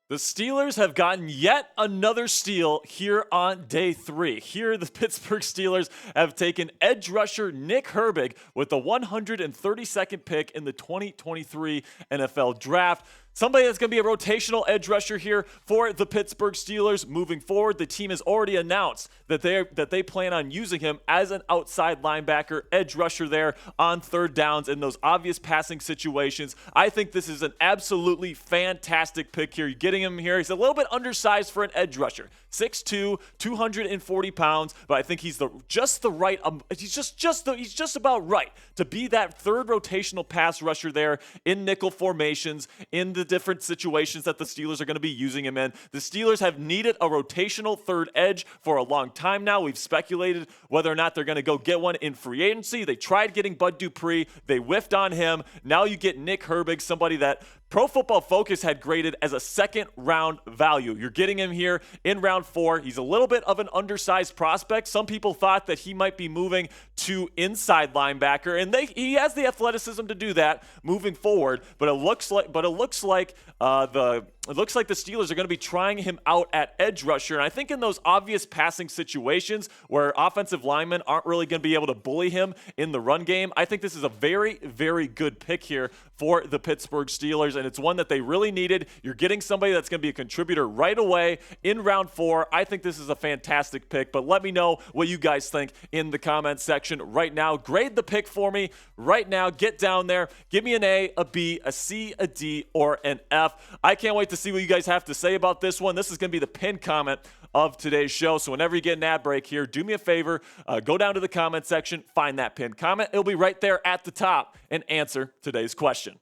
The Steelers have gotten yet another steal here on day 3. Here, the Pittsburgh Steelers have taken edge rusher Nick Herbig with the 132nd pick in the 2023 NFL Draft. Somebody that's going to be a rotational edge rusher here for the Pittsburgh Steelers moving forward. The team has already announced that they plan on using him as an outside linebacker, edge rusher there on third downs in those obvious passing situations. I think this is an absolutely fantastic pick here. You're getting him here. He's a little bit undersized for an edge rusher. 6'2", 240 pounds, but I think he's just about right to be that third rotational pass rusher there in nickel formations, in the different situations that the Steelers are going to be using him in. The Steelers have needed a rotational third edge for a long time now. We've speculated whether or not they're going to go get one in free agency. They tried getting Bud Dupree. They whiffed on him. Now you get Nick Herbig, somebody that Pro Football Focus had graded as a second-round value. You're getting him here in round 4. He's a little bit of an undersized prospect. Some people thought that he might be moving to inside linebacker, and he has the athleticism to do that moving forward. But it looks like the Steelers are going to be trying him out at edge rusher. And I think in those obvious passing situations where offensive linemen aren't really going to be able to bully him in the run game, I think this is a very, very good pick here for the Pittsburgh Steelers, and it's one that they really needed. You're getting somebody that's going to be a contributor right away in round 4. I think this is a fantastic pick, but let me know what you guys think in the comments section right now. Grade the pick for me right now. Get down there. Give me an A, a B, a C, a D, or an F. I can't wait to see what you guys have to say about this one. This is going to be the pinned comment of today's show. So whenever you get an ad break here, do me a favor, go down to the comment section, find that pinned comment. It'll be right there at the top and answer today's question.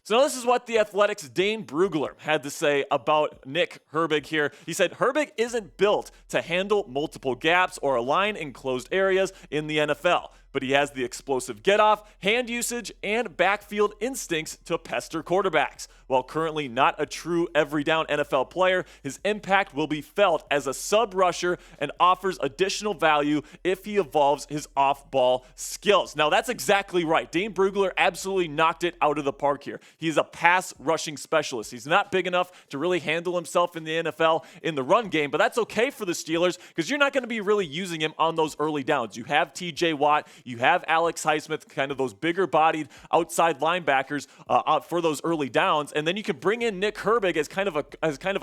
So now this is what the Athletic's Dane Brugler had to say about Nick Herbig here. He said, Herbig isn't built to handle multiple gaps or align in closed areas in the NFL, but he has the explosive get-off, hand usage, and backfield instincts to pester quarterbacks. While currently not a true every-down NFL player, his impact will be felt as a sub-rusher and offers additional value if he evolves his off-ball skills. Now, that's exactly right. Dane Brugler absolutely knocked it out of the park here. He's a pass-rushing specialist. He's not big enough to really handle himself in the NFL in the run game, but that's okay for the Steelers because you're not going to be really using him on those early downs. You have T.J. Watt. You have Alex Highsmith, kind of those bigger-bodied outside linebackers for those early downs, and then you can bring in Nick Herbig as kind of a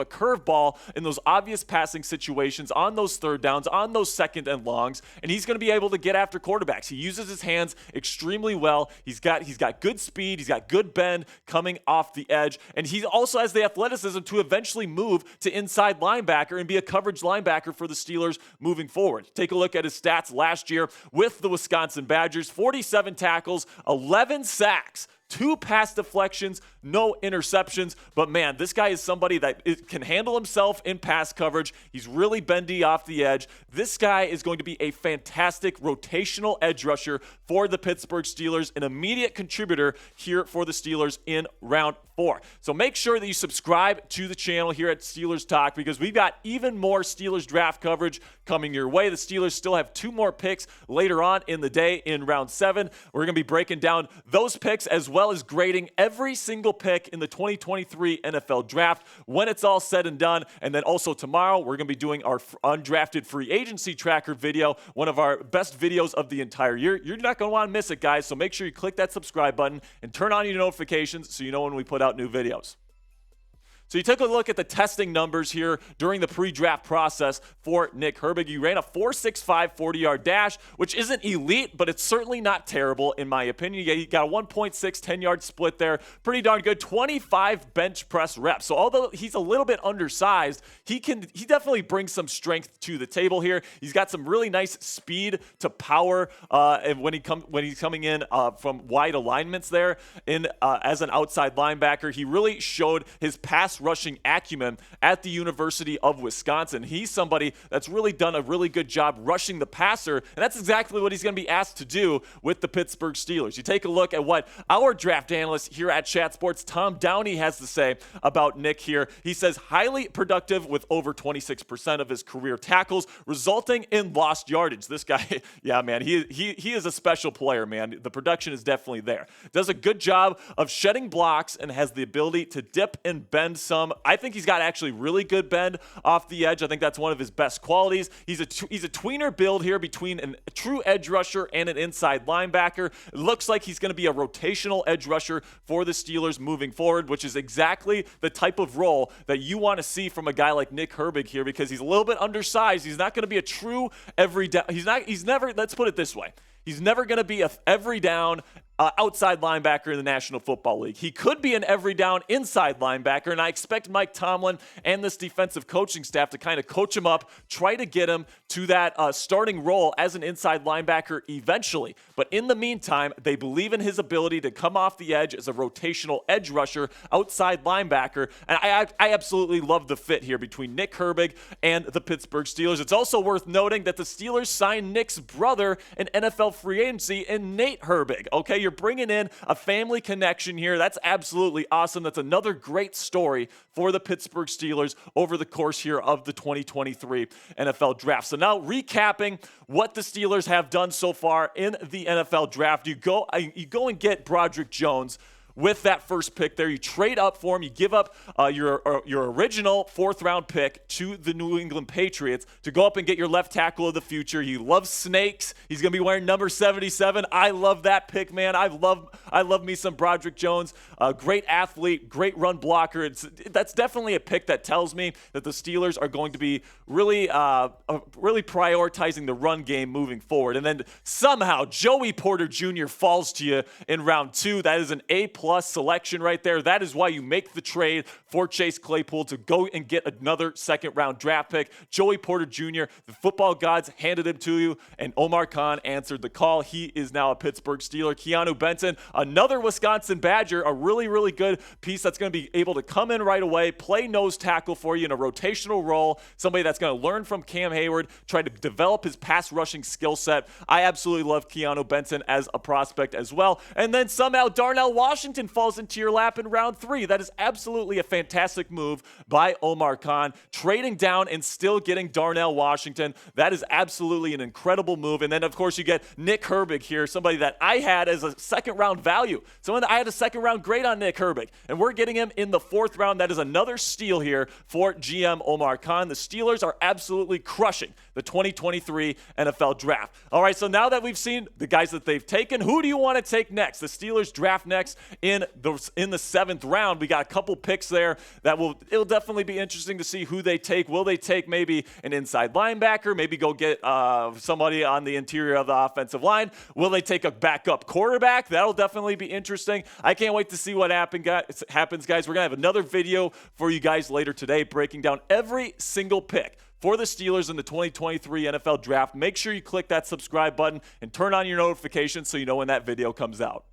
curveball in those obvious passing situations, on those third downs, on those second and longs, and he's going to be able to get after quarterbacks. He uses his hands extremely well. He's got good speed. He's got good bend coming off the edge, and he also has the athleticism to eventually move to inside linebacker and be a coverage linebacker for the Steelers moving forward. Take a look at his stats last year with the Wisconsin Badgers: 47 tackles, 11 sacks, 2 pass deflections, no interceptions. But man, this guy is somebody that can handle himself in pass coverage. He's really bendy off the edge. This guy is going to be a fantastic rotational edge rusher for the Pittsburgh Steelers, an immediate contributor here for the Steelers in round 4. So make sure that you subscribe to the channel here at Steelers Talk because we've got even more Steelers draft coverage coming your way. The Steelers still have 2 more picks later on in the day in round 7. We're going to be breaking down those picks as well as grading every single pick in the 2023 NFL Draft when it's all said and done. And then also tomorrow, we're going to be doing our undrafted free agency tracker video, one of our best videos of the entire year. You're not going to want to miss it, guys. So make sure you click that subscribe button and turn on your notifications so you know when we put out new videos. So you took a look at the testing numbers here during the pre-draft process for Nick Herbig. He ran a 4.65 40-yard dash, which isn't elite, but it's certainly not terrible in my opinion. He got a 1.6 10-yard split there. Pretty darn good. 25 bench press reps. So although he's a little bit undersized, he definitely brings some strength to the table here. He's got some really nice speed to power and when he's coming in from wide alignments there as an outside linebacker. He really showed his pass pass rushing acumen at the University of Wisconsin. He's somebody that's really done a really good job rushing the passer, and that's exactly what he's going to be asked to do with the Pittsburgh Steelers. You take a look at what our draft analyst here at Chat Sports, Tom Downey, has to say about Nick here. He says, highly productive with over 26% of his career tackles, resulting in lost yardage. This guy, yeah, man, he is a special player, man. The production is definitely there. Does a good job of shedding blocks and has the ability to dip and bend some. I think he's got actually really good bend off the edge. I think that's one of his best qualities. He's a tweener build here between a true edge rusher and an inside linebacker. It looks like he's going to be a rotational edge rusher for the Steelers moving forward, which is exactly the type of role that you want to see from a guy like Nick Herbig here, because he's a little bit undersized. He's not going to be a true every down. He's never, let's put it this way. He's never going to be a every down outside linebacker in the National Football League. He could be an every down inside linebacker, and I expect Mike Tomlin and this defensive coaching staff to kind of coach him up, try to get him to that starting role as an inside linebacker eventually. But in the meantime, they believe in his ability to come off the edge as a rotational edge rusher, outside linebacker, and I absolutely love the fit here between Nick Herbig and the Pittsburgh Steelers. It's also worth noting that the Steelers signed Nick's brother in NFL free agency in Nate Herbig. Okay, you're bringing in a family connection here. That's absolutely awesome. That's another great story for the Pittsburgh Steelers over the course here of the 2023 NFL Draft. So now recapping what the Steelers have done so far in the NFL Draft. You go and get Broderick Jones. With that first pick there, you trade up for him. You give up your original fourth-round pick to the New England Patriots to go up and get your left tackle of the future. He loves snakes. He's going to be wearing number 77. I love that pick, man. I love me some Broderick Jones. Great athlete, great run blocker. That's definitely a pick that tells me that the Steelers are going to be really prioritizing the run game moving forward. And then somehow Joey Porter Jr. falls to you in round 2. That is an A+ selection right there. That is why you make the trade for Chase Claypool to go and get another second-round draft pick. Joey Porter Jr., the football gods handed him to you, and Omar Khan answered the call. He is now a Pittsburgh Steeler. Keanu Benton, another Wisconsin Badger, a really, really good piece that's going to be able to come in right away, play nose tackle for you in a rotational role, somebody that's going to learn from Cam Heyward, try to develop his pass rushing skill set. I absolutely love Keanu Benton as a prospect as well. And then somehow Darnell Washington falls into your lap in round 3. That is absolutely a fantastic move by Omar Khan, trading down and still getting Darnell Washington. That is absolutely an incredible move. And then, of course, you get Nick Herbig here, somebody that I had as a second-round value. Someone that I had a second-round grade on Nick Herbig, and we're getting him in the 4th round. That is another steal here for GM Omar Khan. The Steelers are absolutely crushing the 2023 NFL Draft. All right, so now that we've seen the guys that they've taken, who do you want to take next? The Steelers draft next in the 7th round. We got a couple picks there that it'll definitely be interesting to see who they take. Will they take maybe an inside linebacker, maybe go get somebody on the interior of the offensive line? Will they take a backup quarterback? That'll definitely be interesting. I can't wait to see what happens, guys. We're going to have another video for you guys later today breaking down every single pick for the Steelers in the 2023 NFL Draft. Make sure you click that subscribe button and turn on your notifications so you know when that video comes out.